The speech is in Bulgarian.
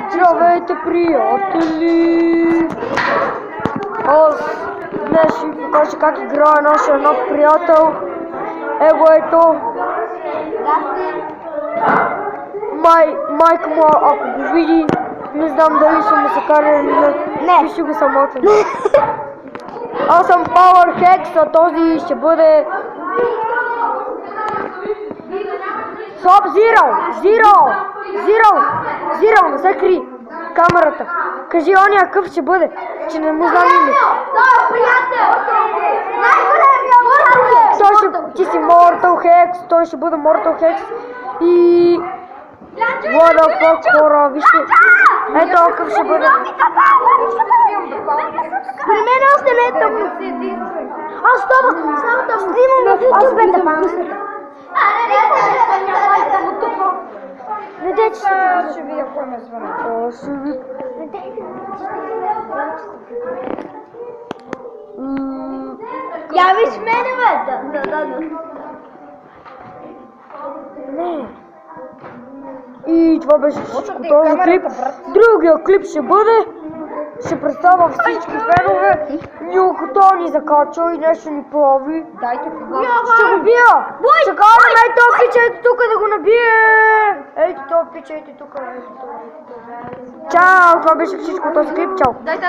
Здравейте, приятели! Аз днес ще ви покажа как играе нашия нов приятел. Его ето. Майка му, ако го види, не знам дали ще му се кара или не. Пиши го самотен. Аз съм Power Hex, а този ще бъде Zero, не се кри камерата. Кажи ония какъв ще бъде, че не му знам име. Ти си Mortal Hex, той ще бъде Mortal Hex и... What the fuck, хора, вижте. Ето какъв ще бъде. При мен още не е тъпно. Аз става, снимам в YouTube да памсата. Не дей, че ще видя кой ме звъни. О, ще ви... Я виж мене, бе! Да. Не. И това беше всичко този клип. Другия клип ще бъде. Ще представя всички фенове. Нюхото ни закача и нещо ни прави. Ще го бия! Ще кажем, ей то пича, ето тук да го набие! Ето то пича, ето тук. Чао! Това беше всичко този клип. Чао!